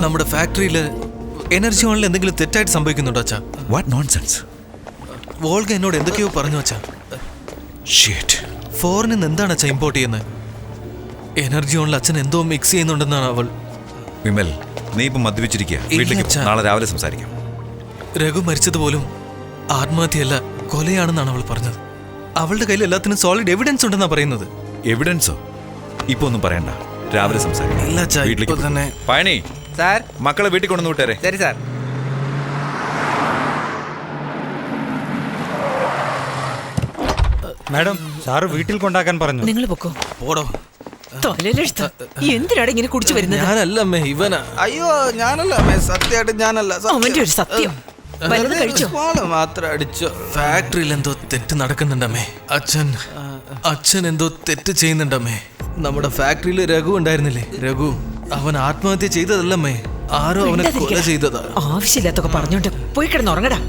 നമ്മുടെ ഫാക്ടറിയില് എനർജി ഓണിൽ എന്തെങ്കിലും തെറ്റായിട്ട് സംഭവിക്കുന്നുണ്ടോ അച്ഛാ? What nonsense? വോൾഗ എന്നോട് എന്തൊക്കെയോ പറഞ്ഞു അച്ഛാ. ഷിറ്റ്. ഫോറിനിൽ നിന്ന് എന്താണ് അച്ഛാ ഇമ്പോർട്ട് ചെയ്യുന്നത്? എനർജി ഓണിൽ അച്ഛൻ എന്തോ മിക്സ് ചെയ്യുന്നുണ്ടെന്നാണ് അവൾ. വിമൽ, നീ ഇപ്പം മദ്യപിച്ചിരിക്കുക. വീട്ടിലേക്ക് പോ. നാളെ രാവിലെ സംസാരിക്കാം. രഘു മരിച്ചതുപോലും ആത്മഹത്യയല്ല, കൊലയാണെന്നാണ് അവൾ പറഞ്ഞത്. അവളുടെ കയ്യിൽ എല്ലാത്തിനും സോളിഡ് എവിഡൻസ് ഉണ്ടെന്നാ പറയുന്നത്. എവിഡൻസോ? ഇപ്പൊ ഒന്നും പറയണ്ട, രാവിലെ സംസാരിക്കാം. ഇല്ല അച്ഛാ, വീട്ടിലേക്ക് ഇപ്പോൾ തന്നെ. പഴനി സാർ. മക്കളെ വീട്ടിൽ കൊണ്ടുവന്ന് വിട്ടേരെ. ശരി സാർ. മാഡം, സാറ് വീട്ടിൽ കൊണ്ടാക്കാൻ പറഞ്ഞു. നിങ്ങൾ പൊക്കോ. പോടോ. തലയിലെഴുത്ത എന്തിനാണ് ഇങ്ങനെ കുടിച്ചു വരുന്നത്? ഞാനല്ല അമ്മേ, ഇവനാ. അയ്യോ ഞാനല്ല അമ്മേ, സത്യമായിട്ട് ഞാനല്ല. അവന്റെ ഒരു സത്യം. വലുത് കഴിച്ചോ? മാത്രം അടിച്ചോ. ഫാക്ടറിയിൽ എന്തോ തെറ്റ് നടക്കുന്നുണ്ടമ്മേ. അച്ഛൻ എന്തോ തെറ്റ് ചെയ്യുന്നുണ്ടമ്മേ. നമ്മുടെ ഫാക്ടറിയിൽ രഘു ഉണ്ടായിരുന്നില്ലേ? രഘു അവൻ ആത്മഹത്യ ചെയ്തതല്ലമ്മേ, ആരോ അവനെ കൊല ചെയ്തതാ. ആവശ്യമില്ലാത്തൊക്കെ പറഞ്ഞോണ്ട് പോയി കിടന്ന് ഉറങ്ങടാ.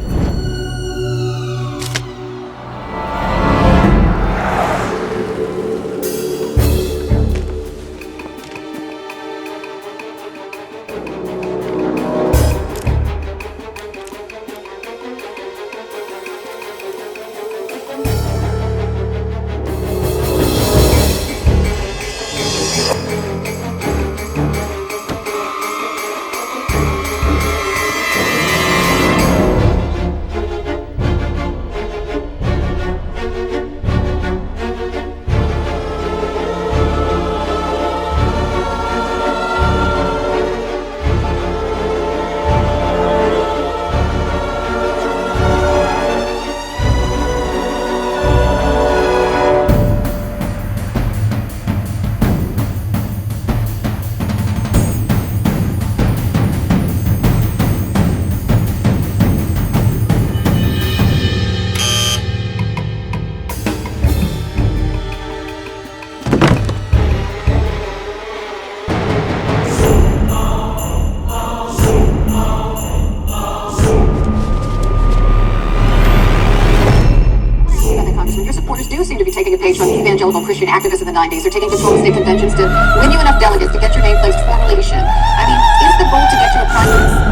From evangelical Christian activists in the 90s are taking control of state conventions to win you enough delegates to get your name placed for relation. I mean, is the goal to get to a prime minister?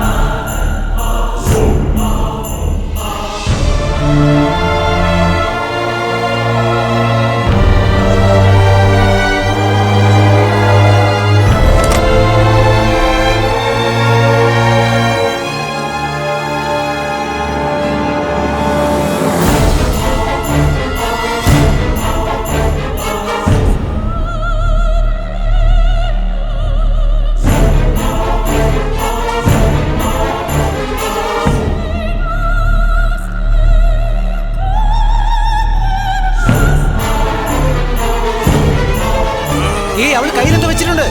അവള് കയ്യിലെന്തോ വെച്ചിട്ടുണ്ട്.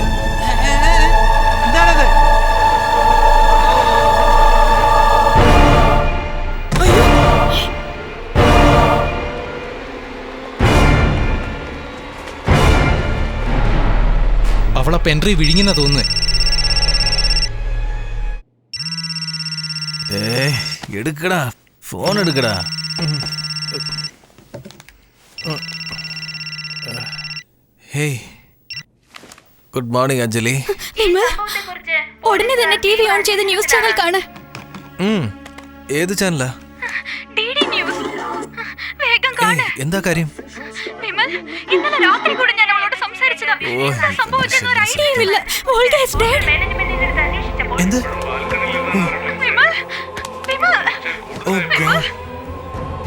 എന്താണത്? അവളെ പെൻട്രി വിഴിഞ്ഞെന്നാ തോന്നുന്നേ. എടുക്കടാ, phone എടുക്കടാ. Hey, good morning Anjali. ഉടനെ തന്നെ TV on ചെയ്ത് ന്യൂസ് ചാനൽ കാണ്. ഏത് ചാനലാ? DD news. വേഗം കാണ്. എന്താ കാര്യം? വിമൽ, ഇന്നലെ രാത്രി കൂടി ഞാൻ അവളോട് സംസാരിച്ചതാ. എന്താ സംഭവിച്ചെന്ന് ഒരു ഐഡിയയും ഇല്ല. Volga is dead. എന്ത്? വിമൽ, വിമൽ. ഓ ഗോഡ്.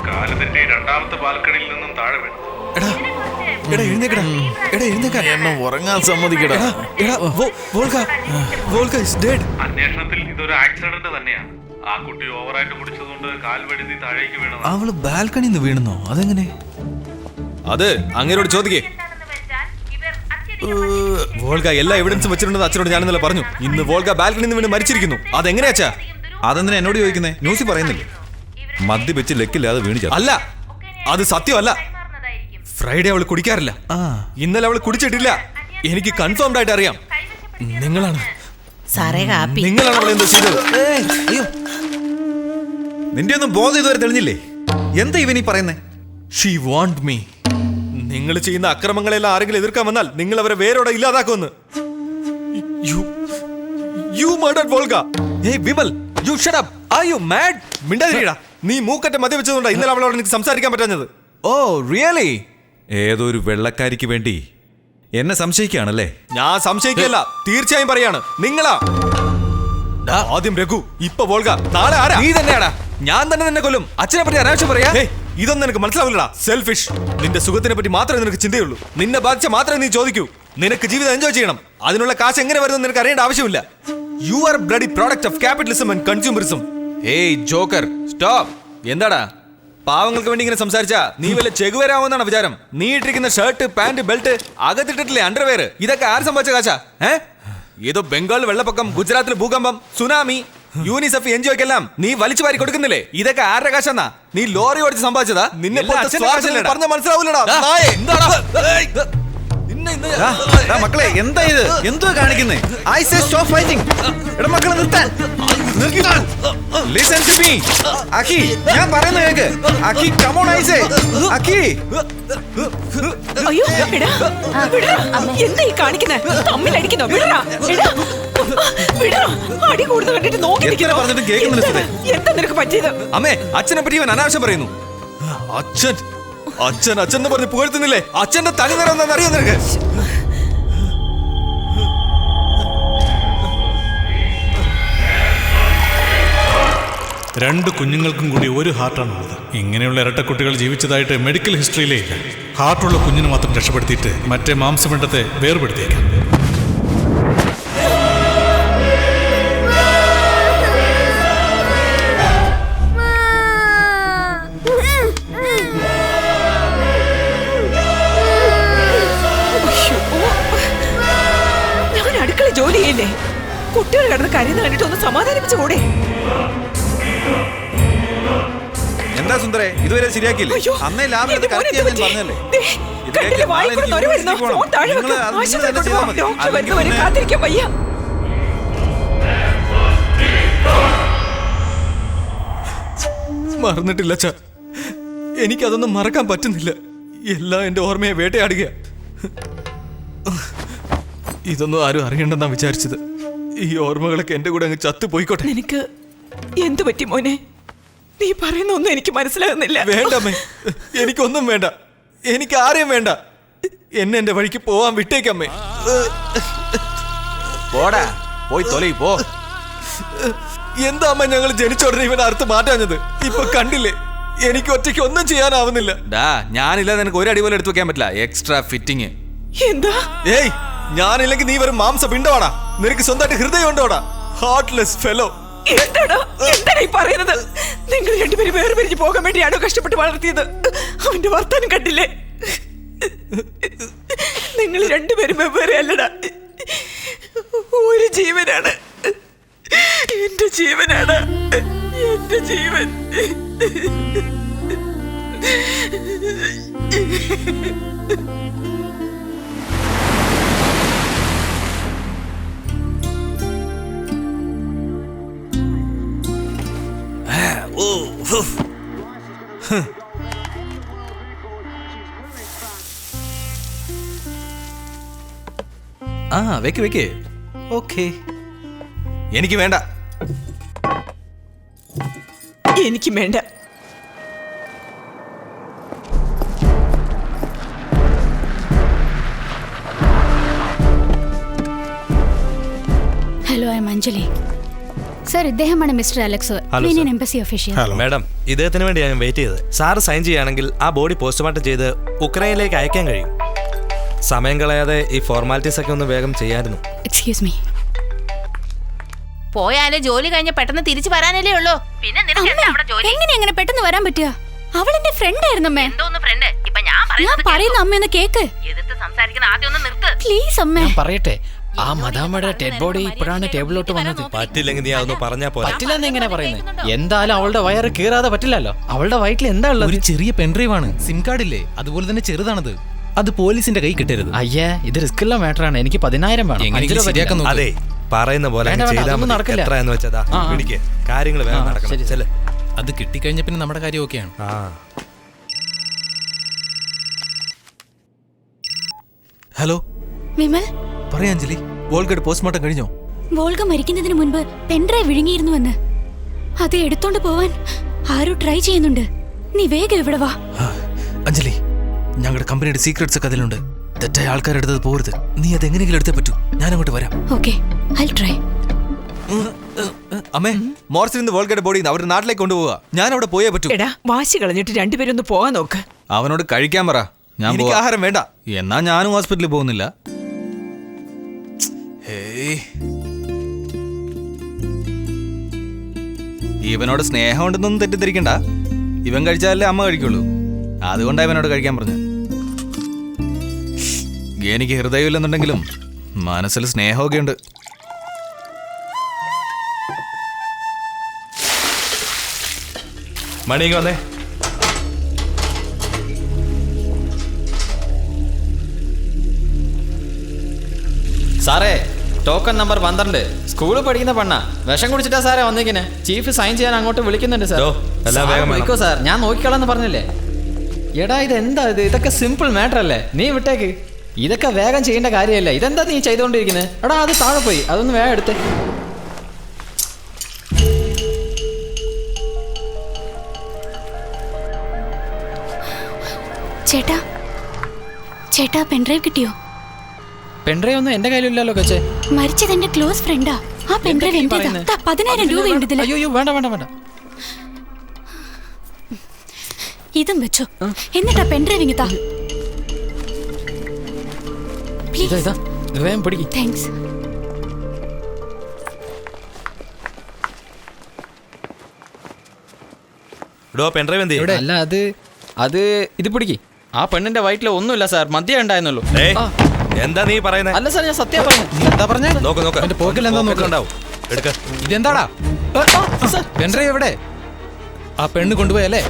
കാലത്തിന്റെ രണ്ടാമത്തെ ബാൽക്കണിയിൽ നിന്നും താഴെ വീണു. എടാ എഴുന്നേക്കടാ. എടാ എഴുന്നേക്കാൻ. എന്നെ ഉറങ്ങാൻ സമ്മതിക്കടാ. എടാ വോൾഗ ഈസ് ഡെഡ്. അന്വേഷണത്തിൽ ഇതൊരു ആക്സിഡന്റ് തന്നെയാണ്. ആ കുട്ടി ഓവറായിട്ട് കുടിച്ചതുകൊണ്ട് കാൽ വെടുതി താഴേക്ക് വീണതാണ്. അവള് ബാൽക്കണിയിൽ നിന്ന് വീണെന്നോ? അതെങ്ങനെ? അത് അങ്ങേരോട് ചോദിക്കേ. വോൾഗ എല്ലാ എവിഡൻസും വെച്ചിട്ടുണ്ടെന്ന് അച്ഛനോട് ഞാൻ ഇന്നലെ പറഞ്ഞു. ഇന്ന് വോൾഗ ബാൽക്കണിയിൽ നിന്ന് വീണ് മരിച്ചിരിക്കുന്നു. അതെങ്ങനെയാ അച്ഛാ? അതെന്തിനാ എന്നോട് ചോദിക്കുന്നേ? ന്യൂസിൽ പറയുന്നില്ലേ? മദ്യപിച്ച് ലെക്കില്ലാതെ വീണിച്ച അല്ല, അത് സത്യമല്ല. ഫ്രൈഡേ അവൾ കുടിക്കാറില്ല. ഇന്നലെ അവൾ കുടിച്ചിട്ടില്ല. എനിക്ക് കൺഫേംഡ് ആയിട്ട് അറിയാം. നിങ്ങളാണ് അവളെ എന്തോ ചെയ്തത്. നിന്റെ ഒന്നും ബോധം ഇതുവരെ തെളിഞ്ഞില്ലേ? എന്താ ഇവനീ പറയുന്നേ? She want me. നിങ്ങൾ ചെയ്യുന്ന അക്രമങ്ങളെല്ലാം ആരെങ്കിലും എതിർക്കാൻ വന്നാൽ നിങ്ങൾ അവരെ വേരോടെ ഇല്ലാതാക്കുമെന്ന്. You murdered Volga. Hey Vimal, you shut up. Are you mad? മിണ്ടാതിരിടാ. നീ മൂക്കറ്റ മദ്യപിച്ചതുകൊണ്ടാ ഇന്നലെ അവളോട് എനിക്ക് സംസാരിക്കാൻ പറ്റാഞ്ഞത്. Oh really? ഏതോ ഒരു വെള്ളക്കാരിക്ക് വേണ്ടി എന്നെ സംശയിക്കുകയാണല്ലേ? ഞാൻ സംശയിക്കല്ല, തീർച്ചയായും പറയാണ്. നിങ്ങളാ ആദ്യം രഘു, ഇപ്പൊ വോൾഗ, നാളെ ആരാ? നീ തന്നെയാടാ. ഞാൻ തന്നെ നിന്നെ കൊല്ലും. അച്ഛനെ പറ്റി അനാവശ്യം പറയാ. ഇതൊന്നും നിനക്ക് മനസ്സിലാവില്ലടാ. സെൽഫിഷ്. നിന്റെ സുഖത്തിനെ പറ്റി മാത്രമേ നിനക്ക് ചിന്തയുള്ളൂ. നിന്നെ ബാധിച്ച മാത്രമേ നീ ചോദിക്കൂ. നിനക്ക് ജീവിതം എൻജോയ് ചെയ്യണം. അതിനുള്ള കാശ് എങ്ങനെ വരുന്നത് നിനക്ക് അറിയേണ്ട ആവശ്യമില്ല. You are bloody product of capitalism and consumerism. ഏയ് ജോക്കർ, സ്റ്റോപ്പ്. എന്താടാ പാവങ്ങൾക്ക് വേണ്ടി ഇങ്ങനെ സംസാരിച്ചാ നീ വല്ല ചെകുവരാമെന്നാണ് വിചാരം? നീ ഇട്ടിരിക്കുന്ന ഷർട്ട്, പാന്റ്, ബെൽറ്റ്, അകത്തിട്ടിട്ടില്ലേ അണ്ടർവെയർ, ഇതൊക്കെ ആര് സംഭവിച്ച കാശാ? ഏതോ ബംഗാൾ വെള്ളപ്പൊക്കം, ഗുജറാത്തിൽ ഭൂകമ്പം, സുനാമി, യൂണിസെഫ് എൻജിഒക്കെല്ലാം നീ വലിച്ചു വാരി കൊടുക്കുന്നില്ലേ? ഇതൊക്കെ ആരുടെ കാശെന്നാ? നീ ലോറി ഓടിച്ച് സമ്പാദിച്ചതാ? നിന്നെ പറഞ്ഞ മനസ്സിലാവൂലടാ. മക്കളെ എന്താ ഇത്? എന്തോ കാണിക്കുന്നേ? I say stop fighting. എടാ മക്കളെ നിർത്താൻ. Listen to me. അഖി, ഞാൻ പറയുന്നത് കേക്ക്. Akhi, come on I say. Akhi. അയ്യോ എടാ, വിടടാ. എന്താ ഈ കാണിക്കുന്നേ? തമ്മിലടിക്കുന്നോ? വിടടാ. എടാ വിടടാ. അടി കൂടുതൽ കണ്ടിട്ട് നോക്കി നിൽക്കുന്നു. പറഞ്ഞിട്ട് കേൾക്കുന്നില്ല. എന്താ നിനക്ക് പറ്റിയത്? അമ്മേ, അച്ഛനെ പറ്റി ഇവൻ അനാവശ്യം പറയുന്നു. അച്ഛൻ അച്ഛൻ അച്ഛൻ പറഞ്ഞ് പുകഴ്ത്തുന്നില്ലേ? അച്ഛന്റെ തനി നിറം എന്താണെന്ന് അറിയാം നിനക്ക്? രണ്ട് കുഞ്ഞുങ്ങൾക്കും കൂടി ഒരു ഹാർട്ടാണുള്ളത്. ഇങ്ങനെയുള്ള ഇരട്ടക്കുട്ടികൾ ജീവിച്ചതായിട്ട് മെഡിക്കൽ ഹിസ്റ്ററിയിലേ ഇല്ല. ഹാർട്ടുള്ള കുഞ്ഞിന് മാത്രം രക്ഷപ്പെടുത്തിയിട്ട് മറ്റേ മാംസപിണ്ഡത്തെ വേർപെടുത്തിയേക്കാം. ഞാൻ അടുക്കള ജോലി ചെയ്യില്ലേ? കുട്ടികൾ കിടന്ന് കരയുന്ന കണ്ടിട്ട് ഒന്ന് സമാധാനിപ്പിച്ചു കൂടെ? എന്താ സുന്ദരേ, ഇതുവരെ ശരിയാക്കിയില്ലേ? അന്നേ ലാബിൽ കറക്റ്റ് ചെയ്യാൻ ഞാൻ പറഞ്ഞല്ലേ? മറന്നിട്ടില്ല അച്ഛാ, എനിക്കതൊന്നും മറക്കാൻ പറ്റുന്നില്ല. എല്ലാം എന്റെ ഓർമ്മയെ വേട്ടയാടുക. ഇതൊന്നും ആരും അറിയണ്ടെന്നാ വിചാരിച്ചത്. ഈ ഓർമ്മകളൊക്കെ എന്റെ കൂടെ അങ്ങ് ചത്തുപോയിക്കോട്ടെ. നിനക്ക് എന്തു പറ്റി മോനെ? നീ പറയുന്ന ഒന്നും എനിക്ക് മനസ്സിലാകുന്നില്ല. വേണ്ടമ്മേ, എനിക്കൊന്നും വേണ്ട. എനിക്ക് ആരെയും വേണ്ട. എന്നെ എന്റെ വഴിക്ക് പോവാൻ വിട്ടേക്കമ്മേ. പോടാ, പോയി തൊലയി പോ. എന്താ അമ്മ ഞങ്ങൾ ജനിച്ചോടനെ ഇവൻ അർത്ഥം മാറ്റാഞ്ഞത്? ഇപ്പൊ കണ്ടില്ലേ, എനിക്ക് ഒറ്റയ്ക്ക് ഒന്നും ചെയ്യാനാവുന്നില്ല. ഞാനില്ലാതെ നിനക്ക് ഒരു അടി പോലും എടുത്തു വെക്കാൻ പറ്റില്ല. Extra fitting. എന്താ? ഏയ്, ഞാനില്ലെങ്കിൽ നീ വെറും മാംസ പിണ്ടോടാ. നിനക്ക് സ്വന്തമായിട്ട് ഹൃദയം ഉണ്ടോടാ? Heartless fellow. എന്താടാ ഈ പറയുന്നത്? നിങ്ങൾ രണ്ടുപേരും വേറെ പിരിഞ്ഞു പോകാൻ വേണ്ടിയാണോ കഷ്ടപ്പെട്ട് വളർത്തിയത്? അവന്റെ വർത്താനം കണ്ടില്ലേ? നിങ്ങൾ രണ്ടുപേരും വെവ്വേറെ അല്ലടാ. ഒരു ജീവനാണ്, എന്റെ ജീവനാണ്, എന്റെ ജീവൻ. വെക്ക് വെക്ക്. ഓക്കേ. എനിക്ക് വേണ്ട. എനിക്കും വേണ്ട. Hello, I am Anjali. Sir, ഇദ്ദേഹമാണ് mister Alex, Indian embassy official. Madam, ഇദ്ദേഹത്തിന് വേണ്ടി ഞാൻ വെയിറ്റ് ചെയ്തത്. സാറ് സൈൻ ചെയ്യുകയാണെങ്കിൽ ആ ബോഡി പോസ്റ്റ്മോർട്ടം ചെയ്ത് ഉക്രൈനിലേക്ക് അയക്കാൻ കഴിയും. സമയം കളയാതെ ഈ ഫോർമാലിറ്റീസ് ഒക്കെ ഒന്ന് വേഗം ചെയ്യാമായിരുന്നു. Excuse me. പോയാലേ ജോലി കഴിഞ്ഞ് പെട്ടെന്ന് തിരിച്ചു വരാനല്ലേ ഉള്ളൂ. പിന്നെ എങ്ങനെ അങ്ങനെ പെട്ടെന്ന് വരാൻ പറ്റുക? അവൾ എന്റെ ഫ്രണ്ട് ആയിരുന്നു അമ്മേ. എന്തോന്ന് ഫ്രണ്ട്? ഇപ്പൊ ഞാൻ പറയുന്ന അമ്മയൊന്ന് കേക്ക്. എതിർത്ത് സംസാരിക്കുന്ന ആദ്യം ഒന്ന് നിർത്ത് പ്ലീസ് അമ്മേ. പറയട്ടെ, ആ മദാമ്മയുടെ ഡെഡ് ബോഡി ഇപ്പോഴാണ് ടേബിളിലോട്ട് വന്നത്. പറ്റില്ലെങ്കിൽ നീ അതൊന്ന് പറഞ്ഞാ പോലെ. പറ്റില്ലെന്ന് എങ്ങനെ പറയുന്നത്? എന്തായാലും അവളുടെ വയറ് കീറാതെ പറ്റില്ലല്ലോ. അവളുടെ വയറ്റിൽ എന്താ ഉള്ളത്? ഒരു ചെറിയ പെൻഡ്രൈവ് ആണ്. സിം കാർഡ് ഇല്ലേ, അതുപോലെ തന്നെ ചെറുതാണത്. അത് പോലീസിന്റെ കൈ കിട്ടരുത്. അയ്യേ, ഇത് റിസ്ക് ഉള്ള മാറ്റർ ആണ്. എനിക്ക് 10,000 വേണം. അതെ, പറയുന്ന പോലെ നടക്കില്ല. കാര്യങ്ങൾ വേഗം നടക്കണം. അത് കിട്ടിക്കഴിഞ്ഞ പിന്നെ നമ്മുടെ കാര്യം ഓക്കെയാണ്. ഹലോ വിമൽ, പറയാ അഞ്ജലി, വോൾഗഡ് പോസ്റ്റ്മോർട്ടം കഴിഞ്ഞോ? വോൾഗ മരിക്കുന്നതിന് മുൻപ് പെൻഡ്രൈവ് വിഴുങ്ങിയിരുന്നുവെന്ന്. അത് എടുത്തോണ്ട് പോവാൻ ആരോ ട്രൈ ചെയ്യുന്നുണ്ട്. നീ വേഗം ഇവിടെ വാ. അഞ്ജലി, ഞങ്ങളുടെ കമ്പനിയുടെ സീക്രട്സ് ഒക്കെ അതിലുണ്ട്. തെറ്റായ ആൾക്കാരുടെ അടുത്തത് പോരുത്. നീ അത് എങ്ങനെയെങ്കിലും എടുത്തേ പറ്റൂ. ഞാൻ അങ്ങോട്ട് വരാം. Okay, I'll try. അമ്മേ, മോർസിൽ നിന്ന് വോൾഗയുടെ ബോഡി അവരുടെ നാട്ടിലേക്ക് കൊണ്ടുപോവുക. ഞാൻ അവിടെ പോയേ പറ്റൂ. എടാ, വാശി കളഞ്ഞിട്ട് രണ്ടുപേരും ഒന്ന് പോകാൻ നോക്ക്. അവനോട് കഴിക്കാൻ പറ. എനിക്ക് ആഹാരം വേണ്ട. എന്നാ ഞാനും ഹോസ്പിറ്റലിൽ പോകുന്നില്ല. ഇവനോട് സ്നേഹം ഉണ്ടെന്നൊന്നും തെറ്റിദ്ധരിക്കണ്ട. ഇവൻ കഴിച്ചാലേ അമ്മ കഴിക്കുള്ളൂ. അതുകൊണ്ടാണ് ഇവനോട് കഴിക്കാൻ പറഞ്ഞു. എനിക്ക് ഹൃദയമില്ലെന്നുണ്ടെങ്കിലും മനസ്സിൽ സ്നേഹമൊക്കെ ഉണ്ട്. മണിക്ക് വന്നേ. സാറേ, ടോക്കൺ നമ്പർ 12. സ്കൂളിൽ പഠിക്കുന്ന പെണ്ണ വിഷം കുടിച്ചിട്ടാ സാറേ വന്നിരിക്കണേ. ചീഫ് സൈൻ ചെയ്യാൻ അങ്ങോട്ട് വിളിക്കുന്നുണ്ട് സാർ. നോക്കോ സാർ, ഞാൻ നോക്കിക്കളന്ന് പറഞ്ഞില്ലേ. എടാ, ഇത് എന്താ ഇത്? ഇതൊക്കെ സിമ്പിൾ മാറ്റർ അല്ലേ? നീ വിട്ടേക്ക്. ഇതൊക്കെ വേഗം ചെയ്യേണ്ട കാര്യമല്ല. ഇതെന്താ നീ ചെയ്തുകൊണ്ടിരിക്കുന്നത്? എടാ, അത് താഴെ പോയി. അതൊന്ന് വേഗം എടുത്തേ. ചേട്ടാ, ചേട്ടാ, പെൻഡ്രൈവ് കിട്ടിയോ? പെൻഡ്രൈവ് ഒന്നും എന്റെ കയ്യിലില്ലല്ലോ കൊച്ചേ. മരിച്ചത് എന്റെ ക്ലോസ് ഫ്രണ്ടാ. ആ പെൻഡ്രൈവ് എന്റേതാ. 10,000 രൂപയുണ്ട് ഇതില്. അയ്യോ, വേണ്ട വേണ്ട വേണ്ട. ഇതും വെച്ചോ. എന്നിട്ടാ പെൻഡ്രൈവ് ഇങ്ങത്താ. ഇതാ വേഗം പിടിക്ക്. താങ്ക്സ്. പെൻഡ്രൈവ് എന്ത്? അല്ല, അത് ഇത് പിടിക്ക്. ആ പെണ്ണിന്റെ വയറ്റിൽ ഒന്നുമില്ല സാർ, മദ്യം ഉണ്ടായിരുന്നുള്ളൂ. എന്താ നീ പറയുന്നത്? അല്ല സാർ, ഞാൻ സത്യം പറഞ്ഞു. എന്താ പറഞ്ഞേ? നോക്ക് പോക്കിൽ എന്താ നോക്കണ്ടാവും. എടുക്ക. ഇതെന്താടാ? പെൻഡ്രൈവ് എവിടെ? ആ പെണ്ണ് കൊണ്ടുപോയല്ലേ?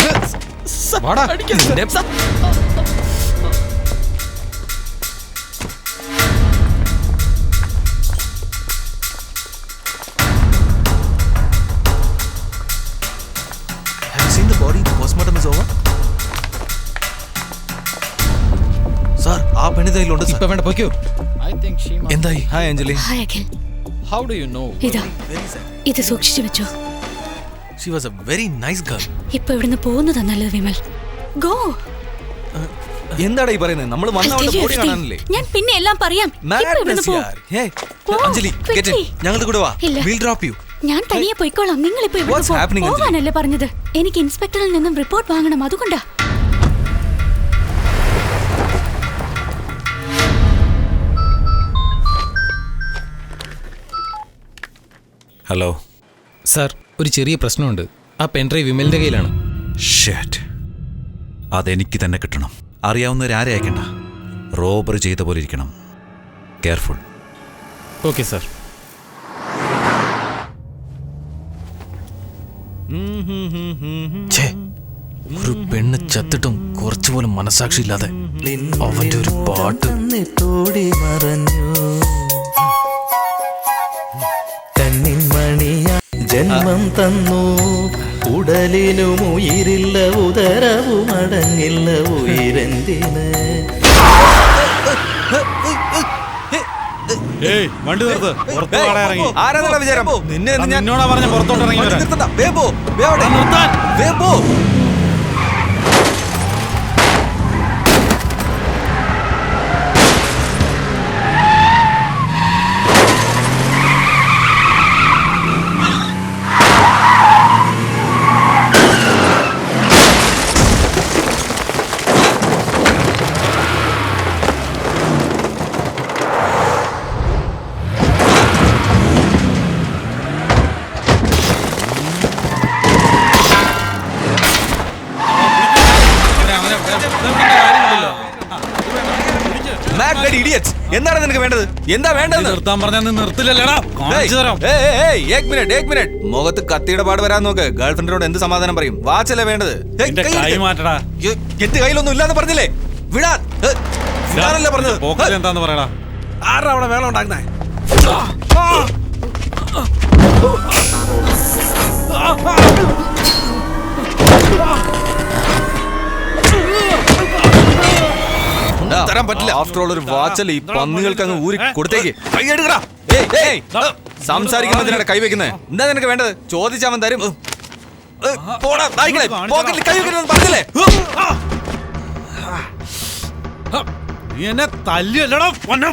വാടാ. Have you seen the body? The postmortem is over. Sir, ആ പെണ്ണിതയിലുണ്ട്. ഇപ്പൊ വേണ്ട, പോയിക്കോ. എന്തായി? Hi Anjali. Hi Akhil. How do you know? ഇതാ, ഇത് സൂക്ഷിച്ചു വെച്ചോ. She was a very nice girl. ഇപ്പൊ ഇവിടുന്ന് പോകുന്നതാ നല്ലത് വിമൽ. ഗോ. എന്താടാ ഈ പറയുന്നത്? നമ്മൾ വന്നവിടെ ബോഡി കാണാനല്ലേ? ഞാൻ പിന്നെ എല്ലാം പറയാം. ഇപ്പൊ ഇവിടുന്ന് പോ. Anjali, get in. ഞങ്ങളുടെ കൂടെ വാ. We'll drop you. ഞാൻ തനിയെ പോയിക്കോളാം. നിങ്ങൾ ഇപ്പൊ ഇവിടെ പോവാനല്ലേ പറഞ്ഞത്? എനിക്ക് ഇൻസ്പെക്ടറിൽ നിന്നും റിപ്പോർട്ട് വാങ്ങണം. അതുകൊണ്ടാ. ഹലോ സാർ, ഒരു ചെറിയ പ്രശ്നമുണ്ട്. ആ പെൻഡ്രൈവ് വിമലിന്റെ കയ്യിലാണ്. ഷേറ്റ്, അതെനിക്ക് തന്നെ കിട്ടണം. അറിയാവുന്നവരാരെ അയക്കണ്ട. റോബറി ചെയ്ത പോലെ ഇരിക്കണം. കെയർഫുൾ. Okay sir. ഒരു പെണ്ണ് ചത്തിട്ടും കുറച്ചുപോലും മനസാക്ഷി ഇല്ലാതെ അവന്റെ ഒരു പാട്ട്. ജന്മം തന്നു ഉടലിനും ഉയിരില്ല, ഉദരവും അടങ്ങില്ല, ഉയരെന്തിന്? വണ്ടി നിർത്ത്. ഇറങ്ങി. ആരാ വിചാരം? നിന്നോടാ പറഞ്ഞ പുറത്തോട്ട് ഇറങ്ങി വരാൻ. എന്താണ് നിനക്ക് വേണ്ടത്? എന്താ വേണ്ടത്? നിർത്താൻ പറഞ്ഞാൽ നിർത്തില്ലല്ലേടാ. മുഖത്ത് കത്തിയുടെ പാട് വരാൻ നോക്ക്. ഗേൾഫ്രണ്ടിനോട് എന്ത് സമാധാനം പറയും? വാച്ചല്ലേ വേണ്ടത്? കൈ മാറ്റടാ. എന്റെ കയ്യിലൊന്നും ഇല്ലാന്ന് പറഞ്ഞില്ലേ? വിടാൻ പറഞ്ഞത്. എന്താന്ന് പറയടാ. ആരാ അവിടെ വേളം ഉണ്ടാക്കുന്നേ? തരാൻ പറ്റില്ല. ആഫ്റ്റർ ഓൾ ഒരു വാച്ചല്ലേ. ഈ പന്നികൾക്ക് അങ്ങ് ഊരി കൊടുത്തേക്ക്. കൈ എടുക്കടാ. സംസാരിക്കുമ്പോൾ കൈവെക്കുന്നേ? എന്താ നിനക്ക് വേണ്ടത്? ചോദിച്ചവൻ തരും. പോടാ നായ്ക്കളെ, പോക്കറ്റിൽ കൈ വെക്കണമെന്ന് പറഞ്ഞില്ലേ? നീ എന്നെ തല്ലിയല്ലടാ പൊന്നോ.